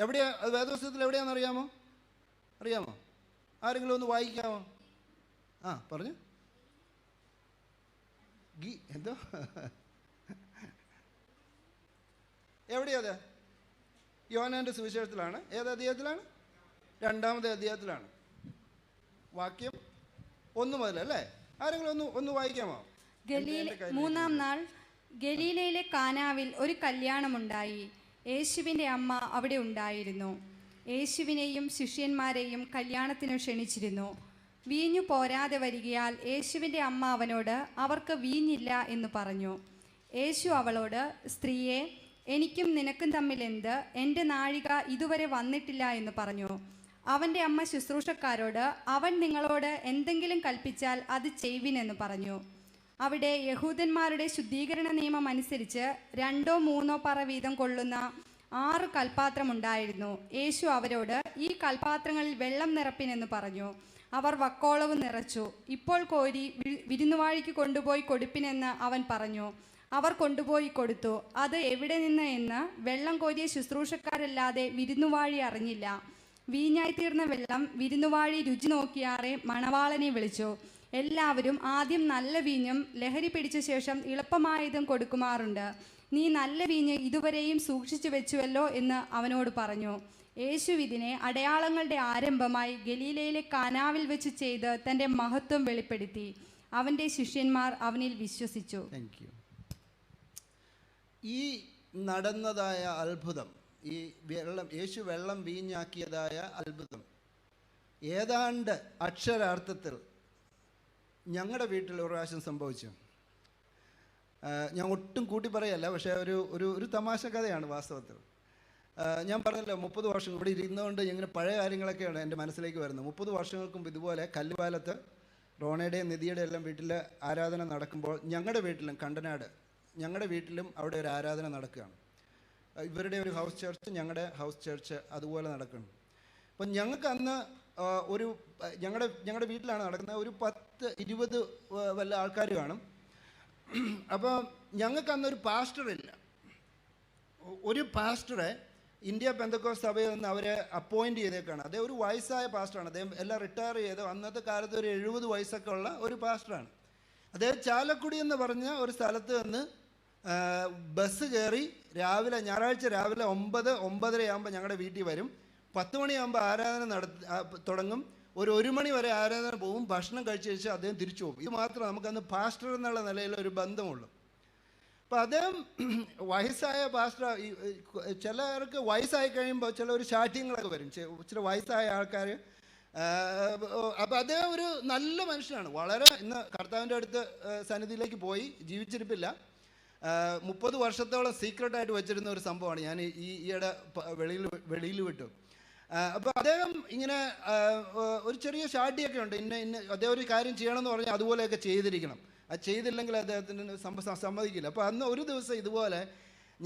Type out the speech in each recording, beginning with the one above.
എവിടെയാ വേദപുസ്തകത്തിൽ എവിടെയാണെന്ന് അറിയാമോ? ആരെങ്കിലും ഒന്ന് വായിക്കാമോ? പറഞ്ഞു. എന്തോ എവിടെയാ അത്? യോഹന്നാന്റെ സുവിശേഷത്തിലാണ്. ഏത് അധ്യായത്തിലാണ്? 2-ാമത്തെ അധ്യായത്തിലാണ്. വാക്യം 1 മുതൽ അല്ലേ? ആരെങ്കിലും ഒന്ന് വായിക്കാമോ? 3-ാം നാൾ ഗലീലയിലെ കാനാവിൽ ഒരു കല്യാണമുണ്ടായി. യേശുവിൻ്റെ അമ്മ അവിടെ ഉണ്ടായിരുന്നു. യേശുവിനെയും ശിഷ്യന്മാരെയും കല്യാണത്തിന് ക്ഷണിച്ചിരുന്നു. വീഞ്ഞു പോരാതെ വരികയാൽ യേശുവിൻ്റെ അമ്മ അവനോട്, അവർക്ക് വീഞ്ഞില്ല എന്ന് പറഞ്ഞു. യേശു അവളോട്, സ്ത്രീയെ, എനിക്കും നിനക്കും തമ്മിൽ എന്ത്? എൻ്റെ നാഴിക ഇതുവരെ വന്നിട്ടില്ല എന്ന് പറഞ്ഞു. അവൻ്റെ അമ്മ ശുശ്രൂഷക്കാരോട്, അവൻ നിങ്ങളോട് എന്തെങ്കിലും കൽപ്പിച്ചാൽ അത് ചെയ്യുവിനെന്ന് പറഞ്ഞു. അവിടെ യഹൂദന്മാരുടെ ശുദ്ധീകരണ നിയമം അനുസരിച്ച് 2-3 പറ വീതം കൊള്ളുന്ന 6 കൽപ്പാത്രമുണ്ടായിരുന്നു. യേശു അവരോട്, ഈ കൽപ്പാത്രങ്ങളിൽ വെള്ളം നിറപ്പിനെന്ന് പറഞ്ഞു. അവർ വക്കോളവ് നിറച്ചു. ഇപ്പോൾ കോരി വിരുന്നുവാഴിക്ക് കൊണ്ടുപോയി കൊടുപ്പിനെന്ന് അവൻ പറഞ്ഞു. അവർ കൊണ്ടുപോയി കൊടുത്തു. അത് എവിടെ നിന്ന് എന്ന് വെള്ളം കോരിയ ശുശ്രൂഷക്കാരല്ലാതെ വിരുന്നുവാഴി അറിഞ്ഞില്ല. വീഞ്ഞായിത്തീർന്ന വെള്ളം വിരുന്നുവാഴി രുചി നോക്കിയാറെ മണവാളനെ വിളിച്ചു. എല്ലാവരും ആദ്യം നല്ല വീഞ്ഞും ലഹരി പിടിച്ച ശേഷം എളുപ്പമായതും കൊടുക്കുമാറുണ്ട്. നീ നല്ല വീഞ്ഞ് ഇതുവരെയും സൂക്ഷിച്ചു വെച്ചുവല്ലോ എന്ന് അവനോട് പറഞ്ഞു. യേശു ഇതിനെ അടയാളങ്ങളുടെ ആരംഭമായി ഗലീലയിലെ കാനാവിൽ വെച്ച് ചെയ്ത് തൻ്റെ മഹത്വം വെളിപ്പെടുത്തി. അവൻ്റെ ശിഷ്യന്മാർ അവനിൽ വിശ്വസിച്ചു. ഈ നടന്നതായ അത്ഭുതം, ഈ യേശു വെള്ളം വീഞ്ഞാക്കിയതായ അത്ഭുതം ഏതാണ്ട് അക്ഷരാർത്ഥത്തിൽ ഞങ്ങളുടെ വീട്ടിൽ ഒരു പ്രാവശ്യം സംഭവിച്ചു. ഞാൻ ഒട്ടും കൂട്ടി പറയല്ല, പക്ഷേ ഒരു തമാശ കഥയാണ് വാസ്തവത്തിൽ. ഞാൻ പറഞ്ഞല്ലോ 30 വർഷം ഇവിടെ ഇരുന്നുകൊണ്ട് ഇങ്ങനെ പഴയ കാര്യങ്ങളൊക്കെയാണ് എൻ്റെ മനസ്സിലേക്ക് വരുന്നത്. 30 വർഷങ്ങൾക്ക് മുമ്പ് ഇതുപോലെ കല്ലുപാലത്ത് റോണയുടെയും നിധിയുടെയും എല്ലാം വീട്ടിൽ ആരാധന നടക്കുമ്പോൾ ഞങ്ങളുടെ വീട്ടിലും കണ്ടനാട് ഞങ്ങളുടെ വീട്ടിലും അവിടെ ഒരു ആരാധന നടക്കുകയാണ്. ഇവരുടെ ഒരു ഹൗസ് ചർച്ച്, ഞങ്ങളുടെ ഹൗസ് ചർച്ച് അതുപോലെ നടക്കുന്നു. അപ്പം ഞങ്ങൾക്ക് അന്ന് ഞങ്ങളുടെ വീട്ടിലാണ് നടക്കുന്നത്. ഒരു 10-20 വല്ല ആൾക്കാർ കാണും. അപ്പോൾ ഞങ്ങൾക്ക് അന്നൊരു പാസ്റ്ററില്ല. ഒരു പാസ്റ്ററെ ഇന്ത്യ പെന്തക്കോസ്ത് സഭയിൽ നിന്ന് അവരെ അപ്പോയിൻറ്റ് ചെയ്തേക്കാണ്. അദ്ദേഹം ഒരു വയസ്സായ പാസ്റ്ററാണ്. അദ്ദേഹം എല്ലാം റിട്ടയർ ചെയ്ത് അന്നത്തെ കാലത്ത് ഒരു 70 വയസ്സൊക്കെ ഉള്ള ഒരു പാസ്റ്ററാണ്. അദ്ദേഹം ചാലക്കുടി എന്ന് പറഞ്ഞ ഒരു സ്ഥലത്ത് നിന്ന് ബസ് കയറി ഞായറാഴ്ച രാവിലെ 9-9:30 ആകുമ്പോൾ ഞങ്ങളുടെ വീട്ടിൽ വരും. 10 മണിയാകുമ്പോൾ ആരാധന തുടങ്ങും. 1 മണി വരെ ആരാധന പോകും. ഭക്ഷണം കഴിച്ച് അദ്ദേഹം തിരിച്ചു പോകും. ഇത് മാത്രമേ നമുക്കന്ന് പാസ്റ്റർ എന്നുള്ള നിലയിൽ ഒരു ബന്ധമുള്ളൂ. അപ്പോൾ അദ്ദേഹം വയസ്സായ പാസ്റ്റർ. ചിലർക്ക് വയസ്സായി കഴിയുമ്പോൾ ചില ഒരു ശാഠ്യങ്ങളൊക്കെ വരും, ചില വയസ്സായ ആൾക്കാർ. അപ്പോൾ അദ്ദേഹം ഒരു നല്ല മനുഷ്യനാണ്. വളരെ ഇന്ന് കർത്താവിൻ്റെ അടുത്ത് സന്നിധിയിലേക്ക് പോയി, ജീവിച്ചിരിപ്പില്ല. 30 വർഷത്തോളം സീക്രട്ടായിട്ട് വെച്ചിരുന്ന ഒരു സംഭവമാണ്. ഞാൻ ഈയിടെ വെളിയിൽ വിട്ടു. അപ്പോൾ അദ്ദേഹം ഇങ്ങനെ ഒരു ചെറിയ ശാഠ്യമൊക്കെ ഉണ്ട്. അദ്ദേഹം ഒരു കാര്യം ചെയ്യണമെന്ന് പറഞ്ഞാൽ അതുപോലെയൊക്കെ ചെയ്തിരിക്കണം. അത് ചെയ്തില്ലെങ്കിൽ അദ്ദേഹത്തിന് സമ്മതിക്കില്ല. അപ്പോൾ അന്ന് ഒരു ദിവസം ഇതുപോലെ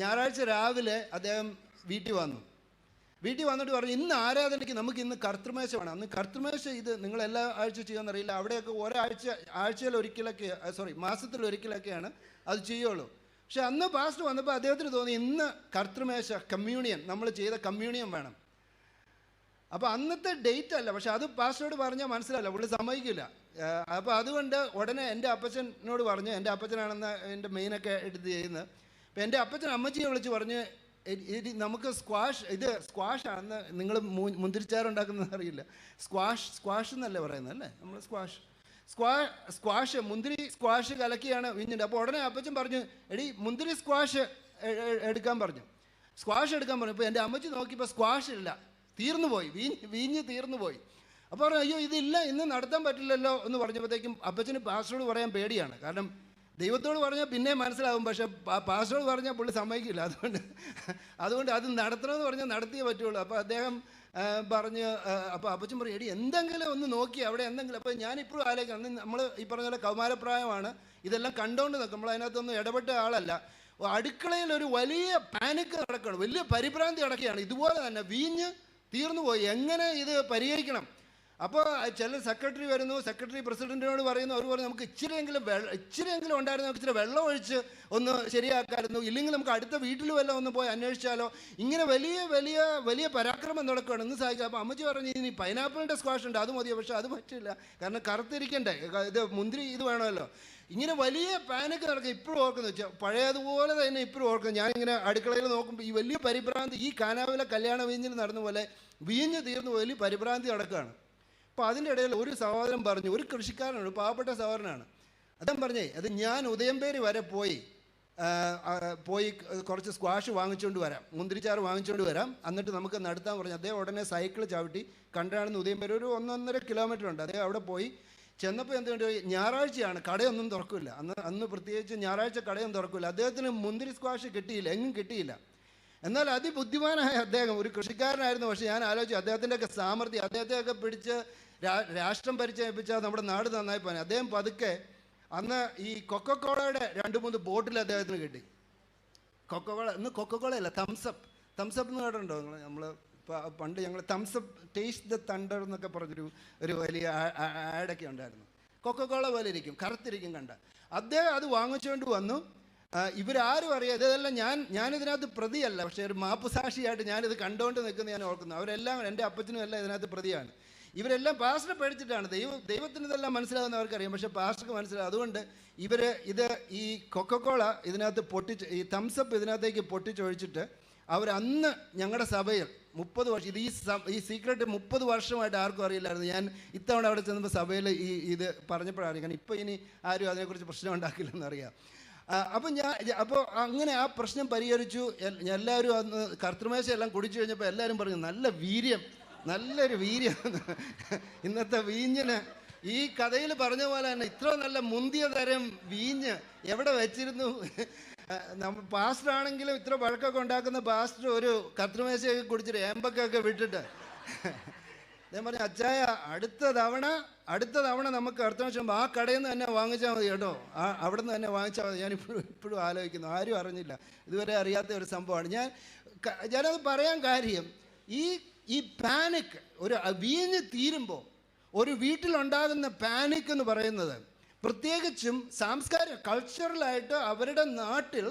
ഞായറാഴ്ച രാവിലെ അദ്ദേഹം വീട്ടിൽ വന്നിട്ട് പറഞ്ഞു, ഇന്ന് ആരാധനയ്ക്ക് നമുക്ക് ഇന്ന് കർത്തൃമേശ വേണം. അന്ന് കർത്തൃമേശ ഇത് നിങ്ങൾ എല്ലാ ആഴ്ച ചെയ്യുമെന്നറിയില്ല. അവിടെയൊക്കെ ആഴ്ചയിൽ ഒരിക്കലൊക്കെ, മാസത്തിൽ ഒരിക്കലൊക്കെയാണ് അത് ചെയ്യുള്ളൂ. പക്ഷെ അന്ന് പാസ്റ്റർ വന്നപ്പോൾ അദ്ദേഹത്തിന് തോന്നി ഇന്ന് കർത്തൃമേശ കമ്മ്യൂണിയൻ, നമ്മൾ ചെയ്ത കമ്മ്യൂണിയൻ വേണം. അപ്പോൾ അന്നത്തെ ഡേറ്റ് അല്ല, പക്ഷെ അത് പാസ്റ്ററോട് പറഞ്ഞാൽ മനസ്സിലാവില്ല, പുള്ളി സമ്മതിക്കില്ല. അപ്പോൾ അതുകൊണ്ട് ഉടനെ എൻ്റെ അപ്പച്ചനോട് പറഞ്ഞു, എൻ്റെ അപ്പച്ചനാണെന്ന് എൻ്റെ മെയിനൊക്കെ എടുത്ത് ചെയ്യുന്നത്. അപ്പോൾ എൻ്റെ അപ്പച്ചൻ അമ്മച്ചിയെ വിളിച്ച് പറഞ്ഞ്, നമുക്ക് സ്ക്വാഷ് ആണെന്ന്, നിങ്ങൾ മുന്തിരിച്ചാറുണ്ടാക്കുന്നത് അറിയില്ല, സ്ക്വാഷ് എന്നല്ലേ പറയുന്നത് അല്ലേ, നമ്മൾ സ്ക്വാഷ് മുന്തിരി സ്ക്വാഷ് കലക്കിയാണ് വീഞ്ഞിൻ്റെ. അപ്പോൾ ഉടനെ അപ്പച്ചൻ പറഞ്ഞു, എടി മുന്തിരി സ്ക്വാഷ് എടുക്കാൻ പറഞ്ഞു. ഇപ്പോൾ എൻ്റെ അമ്മച്ചി നോക്കിയപ്പോൾ സ്ക്വാഷ് ഇല്ല, വീഞ്ഞ് തീർന്നു പോയി. അപ്പോൾ പറഞ്ഞു, അയ്യോ ഇതില്ല, ഇന്ന് നടത്താൻ പറ്റില്ലല്ലോ എന്ന് പറഞ്ഞപ്പോഴത്തേക്കും അപ്പച്ചന് പാസ്റ്ററോട് പറയാൻ പേടിയാണ്. കാരണം ദൈവത്തോട് പറഞ്ഞാൽ പിന്നെ മനസ്സിലാവും, പക്ഷേ പാസ്റ്ററോട് പറഞ്ഞാൽ പുള്ളി സമ്മതിക്കില്ല. അതുകൊണ്ട് അത് നടത്തണമെന്ന് പറഞ്ഞാൽ നടത്തിയേ പറ്റുള്ളൂ. അപ്പോൾ അദ്ദേഹം പറഞ്ഞ്, അപ്പോൾ അപ്പച്ചൻ പറയും, എടി എന്തെങ്കിലും ഒന്ന് നോക്കി അവിടെ എന്തെങ്കിലും. അപ്പോൾ ഞാനിപ്പോഴും ആലോചിക്കണം, നമ്മൾ ഈ പറഞ്ഞ പോലെ കൗമാരപ്രായമാണ്, ഇതെല്ലാം കണ്ടുകൊണ്ട് നിൽക്കും, നമ്മൾ അതിനകത്തൊന്നും ഇടപെട്ട ആളല്ല. അടുക്കളയിൽ ഒരു വലിയ പാനിക്ക് നടക്കുകയാണ്, വലിയ പരിഭ്രാന്തി നടക്കുകയാണ്. ഇതുപോലെ തന്നെ വീഞ്ഞ് തീർന്നു പോയി, എങ്ങനെ ഇത് പരിഹരിക്കണം? അപ്പോൾ ചില സെക്രട്ടറി വരുന്നു, സെക്രട്ടറി പ്രസിഡന്റിനോട് പറയുന്നു, അവർ പറഞ്ഞു നമുക്ക് ഇച്ചിരിയെങ്കിലും ഉണ്ടായിരുന്നു, നമുക്ക് ഇച്ചിരി വെള്ളം ഒഴിച്ച് ഒന്ന് ശരിയാക്കാമായിരുന്നു, ഇല്ലെങ്കിൽ നമുക്ക് അടുത്ത വീട്ടിൽ വല്ലതും ഒന്ന് പോയി അന്വേഷിച്ചാലോ. ഇങ്ങനെ വലിയ വലിയ വലിയ പരാക്രമം നടക്കുകയാണ്. ഇന്ന് സാധിക്കുക. അപ്പോൾ അമ്മച്ചി പറഞ്ഞു ഇനി പൈനാപ്പിളിൻ്റെ സ്ക്വാഷ് ഉണ്ട്, അത് മതിയോ? പക്ഷേ അത് പറ്റില്ല, കാരണം കറുത്തിരിക്കണ്ടേ, ഇത് മുന്തിരി ഇത് വേണമല്ലോ. ഇങ്ങനെ വലിയ പാനൊക്കെ നടക്കുക. ഇപ്പോഴും ഓർക്കുന്നു വെച്ചാൽ പഴയതുപോലെ തന്നെ ഇപ്പോഴും ഓർക്കുന്നു. ഞാനിങ്ങനെ അടുക്കളയിൽ നോക്കുമ്പോൾ ഈ വലിയ പരിഭ്രാന്തി, ഈ കാനാവിലെ കല്യാണ വീഞ്ഞിൽ നടന്ന പോലെ വീഞ്ഞ് തീർന്ന് വലിയ പരിഭ്രാന്തി നടക്കുകയാണ്. അപ്പോൾ അതിൻ്റെ ഇടയിൽ ഒരു സഹോദരൻ പറഞ്ഞു, ഒരു കൃഷിക്കാരനാണ്, പാവപ്പെട്ട സഹോദരനാണ്. അദ്ദേഹം പറഞ്ഞേ, അത് ഞാൻ ഉദയംപേരി വരെ പോയി കുറച്ച് സ്ക്വാഷ് വാങ്ങിച്ചുകൊണ്ട് വരാം, മുന്തിരിച്ചാറ് വാങ്ങിച്ചുകൊണ്ട് വരാം, എന്നിട്ട് നമുക്ക് നടത്താൻ പറഞ്ഞു. അദ്ദേഹം ഉടനെ സൈക്കിൾ ചവിട്ടി കണ്ടാണെന്ന് ഉദയംപേരി ഒരു 1.5 കിലോമീറ്റർ ഉണ്ട്. അദ്ദേഹം അവിടെ പോയി ചെന്നപ്പോൾ എന്തുകൊണ്ട്, ഞായറാഴ്ചയാണ്, കടയൊന്നും തുറക്കില്ല. അന്ന് പ്രത്യേകിച്ച് ഞായറാഴ്ച കടയൊന്നും തുറക്കില്ല. അദ്ദേഹത്തിന് മുന്തിരി സ്ക്വാഷ് കിട്ടിയില്ല, എങ്ങും കിട്ടിയില്ല. എന്നാൽ അതിബുദ്ധിമാനായ അദ്ദേഹം ഒരു കൃഷിക്കാരനായിരുന്നു. പക്ഷേ ഞാൻ ആലോചിച്ചു അദ്ദേഹത്തിൻ്റെയൊക്കെ സാമർഥ്യം, അദ്ദേഹത്തെയൊക്കെ പിടിച്ച് രാഷ്ട്രം പരിചയിപ്പിച്ചാൽ നമ്മുടെ നാട് നന്നായി പോകാൻ. അദ്ദേഹം പതുക്കെ അന്ന് ഈ കൊക്കക്കോളയുടെ 2-3 ബോട്ടിൽ അദ്ദേഹത്തിന് കിട്ടി. കൊക്കക്കോളയല്ല, തംസപ്പ് എന്ന് കേട്ടിട്ടുണ്ടോ നമ്മൾ? പണ്ട് ഞങ്ങൾ തംസപ്പ് ടേസ്റ്റ് ദ തണ്ടർ എന്നൊക്കെ പറഞ്ഞൊരു വലിയ ആഡൊക്കെ ഉണ്ടായിരുന്നു. കൊക്കക്കോള പോലെ ഇരിക്കും, കറുത്തിരിക്കും കണ്ട. അദ്ദേഹം അത് വാങ്ങിച്ചുകൊണ്ട് വന്നു. ഇവരാരും അറിയാം, ഇതെല്ലാം ഞാനിതിനകത്ത് പ്രതിയല്ല, പക്ഷേ ഒരു മാപ്പുസാക്ഷിയായിട്ട് ഞാനിത് കണ്ടുകൊണ്ട് നിൽക്കുന്നത് ഞാൻ ഓർക്കുന്നു. അവരെല്ലാം, എൻ്റെ അപ്പച്ചനും എല്ലാം ഇതിനകത്ത് പ്രതിയാണ്. ഇവരെല്ലാം പാസ്റ്റർ പേടിച്ചിട്ടാണ്. ദൈവത്തിന് ഇതെല്ലാം മനസ്സിലാകുന്നവർക്കറിയാം, പക്ഷേ പാസ്റ്റർക്ക് മനസ്സിലാകും. അതുകൊണ്ട് ഈ കൊക്കക്കോള ഇതിനകത്ത് ഈ തംസപ്പ് ഇതിനകത്തേക്ക് പൊട്ടിച്ചൊഴിച്ചിട്ട് അവരന്ന് ഞങ്ങളുടെ സഭയിൽ 30 വർഷം, ഈ സീക്രട്ട് 30 വർഷമായിട്ട് ആർക്കും അറിയില്ലായിരുന്നു. ഞാൻ ഇത്തവണ അവിടെ ചെന്നപ്പോൾ സഭയിൽ ഇത് പറഞ്ഞപ്പോഴാണ് അറിയാം. ഇപ്പോൾ ഇനി ആരും അതിനെക്കുറിച്ച് പ്രശ്നം ഉണ്ടാക്കില്ലെന്നറിയാം. അപ്പോൾ അങ്ങനെ ആ പ്രശ്നം പരിഹരിച്ചു. എല്ലാവരും അന്ന് കർത്തൃമേശ എല്ലാം കുടിച്ചു കഴിഞ്ഞപ്പോൾ എല്ലാവരും പറഞ്ഞു നല്ലൊരു വീര്യം. ഇന്നത്തെ വീഞ്ഞിന് ഈ കഥയിൽ പറഞ്ഞ പോലെ തന്നെ ഇത്ര നല്ല മുന്തിയ തരം വീഞ്ഞ് എവിടെ വെച്ചിരുന്നു? പാസ്റ്റർ ആണെങ്കിലും ഇത്ര വഴക്കൊക്കെ ഉണ്ടാക്കുന്ന പാസ്റ്റർ ഒരു കർത്തൃമേശയൊക്കെ കുടിച്ചിട്ട് ഏമ്പക്കൊക്കെ വിട്ടിട്ട് ഞാൻ പറഞ്ഞു, അച്ചായ അടുത്ത തവണ നമുക്ക് കർത്തൃമേശം ആ കടയിൽ നിന്ന് തന്നെ വാങ്ങിച്ചാൽ മതി കേട്ടോ, അവിടെ നിന്ന് തന്നെ വാങ്ങിച്ചാൽ മതി. ഞാൻ ഇപ്പോഴും ആലോചിക്കുന്നു, ആരും അറിഞ്ഞില്ല, ഇതുവരെ അറിയാത്ത ഒരു സംഭവമാണ്. ഞാനത് പറയാൻ കാര്യം, ഈ പാനിക്, ഒരു വീഞ്ഞ് തീരുമ്പോൾ ഒരു വീട്ടിലുണ്ടാകുന്ന പാനിക് എന്ന് പറയുന്നത് പ്രത്യേകിച്ചും കൾച്ചറലായിട്ട് അവരുടെ നാട്ടിൽ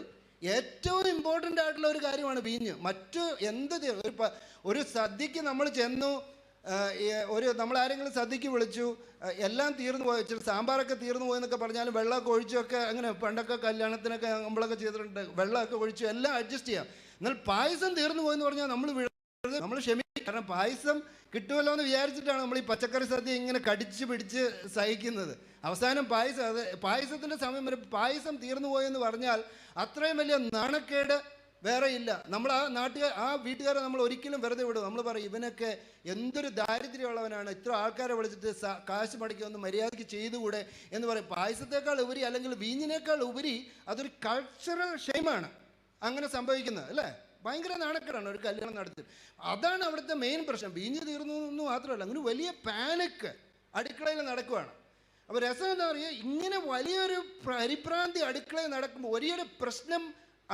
ഏറ്റവും ഇമ്പോർട്ടൻ്റ് ആയിട്ടുള്ള ഒരു കാര്യമാണ് വീഞ്ഞ്. മറ്റു ഒരു സദ്യക്ക് നമ്മൾ ചെന്നു, നമ്മളാരെങ്കിലും സദ്യക്ക് വിളിച്ചു, എല്ലാം തീർന്നു പോയി, ഇച്ചിരി സാമ്പാറൊക്കെ തീർന്നു പോയെന്നൊക്കെ പറഞ്ഞാലും വെള്ളമൊക്കെ ഒഴിച്ചൊക്കെ, അങ്ങനെ പണ്ടൊക്കെ കല്യാണത്തിനൊക്കെ നമ്മളൊക്കെ ചെയ്തിട്ടുണ്ട്, വെള്ളമൊക്കെ ഒഴിച്ചു എല്ലാം അഡ്ജസ്റ്റ് ചെയ്യാം. എന്നാൽ പായസം തീർന്നു പോയെന്ന് പറഞ്ഞാൽ നമ്മൾ ക്ഷമിക്കും. കാരണം പായസം കിട്ടുമല്ലോ എന്ന് വിചാരിച്ചിട്ടാണ് നമ്മൾ ഈ പച്ചക്കറി സദ്യ ഇങ്ങനെ കടിച്ച് പിടിച്ച് സഹിക്കുന്നത്. അവസാനം പായസത്തിൻ്റെ സമയം വരെ പായസം തീർന്നു പോയെന്ന് പറഞ്ഞാൽ അത്രയും വലിയ നാണക്കേട് വേറെ ഇല്ല. നമ്മൾ ആ വീട്ടുകാരെ നമ്മൾ ഒരിക്കലും വെറുതെ വിടും. നമ്മൾ പറയും, ഇവനൊക്കെ എന്തൊരു ദാരിദ്ര്യമുള്ളവനാണ്, ഇത്ര ആൾക്കാരെ വിളിച്ചിട്ട് കാശ് മടക്കി ഒന്ന് മര്യാദയ്ക്ക് ചെയ്തുകൂടെ എന്ന് പറയും. പായസത്തേക്കാൾ ഉപരി, അല്ലെങ്കിൽ വീഞ്ഞിനേക്കാൾ ഉപരി അതൊരു കൾച്ചറൽ ഷെയിമാണ് അങ്ങനെ സംഭവിക്കുന്നത്, അല്ലേ? ഭയങ്കര നാണക്കേടാണ് ഒരു കല്യാണം നടത്തി. അതാണ് അവിടുത്തെ മെയിൻ പ്രശ്നം. വീഞ്ഞ് തീർന്നു എന്ന് മാത്രമല്ല, അങ്ങനെ വലിയ പാനിക് അടുക്കളയിൽ നടക്കുവാണ്. അപ്പോൾ രസം എന്താ പറയുക, ഇങ്ങനെ വലിയൊരു പരിഭ്രാന്തി അടുക്കളയിൽ നടക്കുമ്പോൾ, വലിയൊരു പ്രശ്നം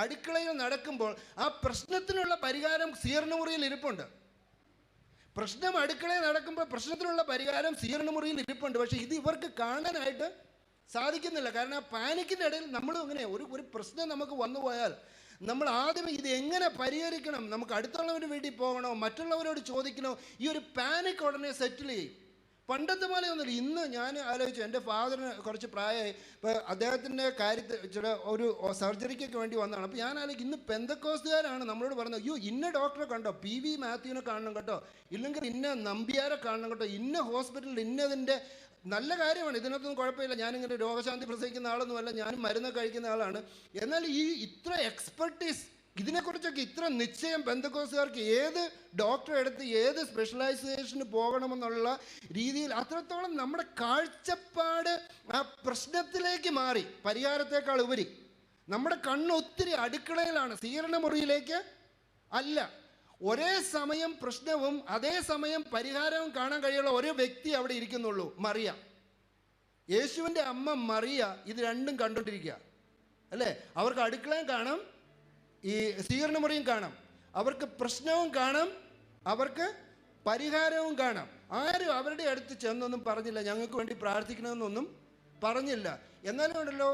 അടുക്കളയിൽ നടക്കുമ്പോൾ ആ പ്രശ്നത്തിനുള്ള പരിഹാരം സ്വീകരണമുറിയിൽ ഇരിപ്പുണ്ട്. പ്രശ്നം അടുക്കളയിൽ നടക്കുമ്പോൾ പ്രശ്നത്തിനുള്ള പരിഹാരം സ്വീകരണമുറിയിൽ ഇരിപ്പുണ്ട്. പക്ഷേ ഇത് ഇവർക്ക് കാണാനായിട്ട് സാധിക്കുന്നില്ല. കാരണം ആ പാനിക്കിൻ്റെ ഇടയിൽ നമ്മളും അങ്ങനെ ഒരു പ്രശ്നം നമുക്ക് വന്നു പോയാൽ നമ്മൾ ആദ്യം ഇത് എങ്ങനെ പരിഹരിക്കണം, നമുക്ക് അടുത്തുള്ളവരുടെ വീട്ടിൽ പോകണോ, മറ്റുള്ളവരോട് ചോദിക്കണോ, ഈ ഒരു പാനിക് ഉടനെ സെറ്റിൽ ചെയ്യും. പണ്ടത്തെ പോലെ ഒന്നുമില്ല. ഇന്ന് ഞാൻ ആലോചിച്ചു, എൻ്റെ ഫാദറിന് കുറച്ച് പ്രായമായി, ഇപ്പോൾ അദ്ദേഹത്തിൻ്റെ കാര്യത്തിൽ ഒരു സർജറിക്കൊക്കെ വേണ്ടി വന്നതാണ്. അപ്പോൾ ഞാൻ ആലോചിക്കും, ഇന്ന് പെന്തക്കോസ്തുകാരാണ് നമ്മളോട് പറഞ്ഞത്, അയ്യോ ഇന്ന ഡോക്ടറെ കണ്ടോ, PV മാത്യുവിനെ കാണണം കേട്ടോ, ഇല്ലെങ്കിൽ ഇന്ന നമ്പ്യാരെ കാണണം കേട്ടോ, ഇന്ന ഹോസ്പിറ്റലിൽ ഇന്നതിൻ്റെ നല്ല കാര്യമാണ്, ഇതിനകത്തൊന്നും കുഴപ്പമില്ല, ഞാനിങ്ങനെ രോഗശാന്തി പ്രസവിക്കുന്ന ആളൊന്നുമല്ല, ഞാനും മരുന്ന് കഴിക്കുന്ന ആളാണ്. എന്നാൽ ഇത്ര എക്സ്പെർട്ടീസ്, ഇതിനെക്കുറിച്ചൊക്കെ ഇത്ര നിശ്ചയം പെന്തക്കോസ്തുകാർക്ക് ഏത് ഡോക്ടറെ എടുത്ത് ഏത് സ്പെഷ്യലൈസേഷന് പോകണമെന്നുള്ള രീതിയിൽ അത്രത്തോളം നമ്മുടെ കാഴ്ചപ്പാട് ആ പ്രശ്നത്തിലേക്ക് മാറി. പരിഹാരത്തെക്കാൾ ഉപരി നമ്മുടെ കണ്ണ് ഒത്തിരി അടുക്കളയിലാണ്, സ്വീകരണ മുറിയിലേക്ക് അല്ല. ഒരേ സമയം പ്രശ്നവും അതേസമയം പരിഹാരവും കാണാൻ കഴിയുള്ള ഒരു വ്യക്തി അവിടെ ഇരിക്കുന്നുള്ളൂ, മറിയ. യേശുവിൻ്റെ അമ്മ മറിയ ഇത് രണ്ടും കണ്ടുകൊണ്ടിരിക്കുക, അല്ലേ? അവർക്ക് അടുക്കളയും കാണാം, ഈ സ്വീകരണ മുറിയും കാണാം, അവർക്ക് പ്രശ്നവും കാണാം, അവർക്ക് പരിഹാരവും കാണാം. ആരും അവരുടെ അടുത്ത് ചെന്നൊന്നും പറഞ്ഞില്ല ഞങ്ങൾക്ക് വേണ്ടി പ്രാർത്ഥിക്കണമെന്നൊന്നും പറഞ്ഞില്ല. എന്നാലും ഉണ്ടല്ലോ,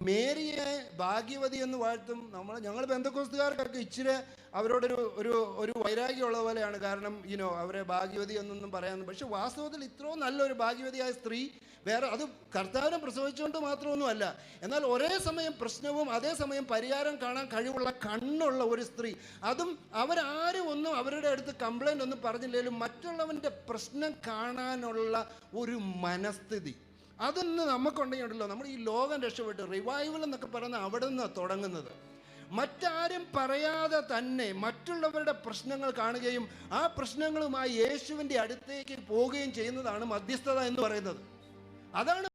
മേരിയെ ഭാഗ്യവതി എന്ന് വാഴ്ത്തും. ഞങ്ങൾ പെന്തക്കോസ്തുകാർക്കൊക്കെ ഇച്ചിരി അവരോടൊരു ഒരു ഒരു വൈരാഗ്യമുള്ള പോലെയാണ്. കാരണം അവരെ ഭാഗ്യവതി എന്നൊന്നും പറയാൻ. പക്ഷെ വാസ്തവത്തിൽ ഇത്രയും നല്ലൊരു ഭാഗ്യവതിയായ സ്ത്രീ വേറെ, അത് കർത്താവിനെ പ്രസവിച്ചുകൊണ്ട് മാത്രമൊന്നുമല്ല, എന്നാൽ ഒരേ സമയം പ്രശ്നവും അതേസമയം പരിഹാരം കാണാൻ കഴിവുള്ള കണ്ണുള്ള ഒരു സ്ത്രീ. അതും അവരാരും ഒന്നും അവരുടെ അടുത്ത് കംപ്ലൈൻ്റ് ഒന്നും പറഞ്ഞില്ലെങ്കിലും മറ്റുള്ളവൻ്റെ പ്രശ്നം കാണാനുള്ള ഒരു മനസ്ഥിതി അതൊന്ന് നമുക്കുണ്ടെങ്കിലോ നമ്മൾ ഈ ലോകം രക്ഷപ്പെട്ടു. റിവൈവൽ എന്നൊക്കെ പറയുന്നത് അവിടെ നിന്നാണ് തുടങ്ങുന്നത്. മറ്റാരും പറയാതെ തന്നെ മറ്റുള്ളവരുടെ പ്രശ്നങ്ങൾ കാണുകയും ആ പ്രശ്നങ്ങളുമായി യേശുവിൻ്റെ അടുത്തേക്ക് പോവുകയും ചെയ്യുന്നതാണ് മധ്യസ്ഥത എന്ന് പറയുന്നത്. അതാണ്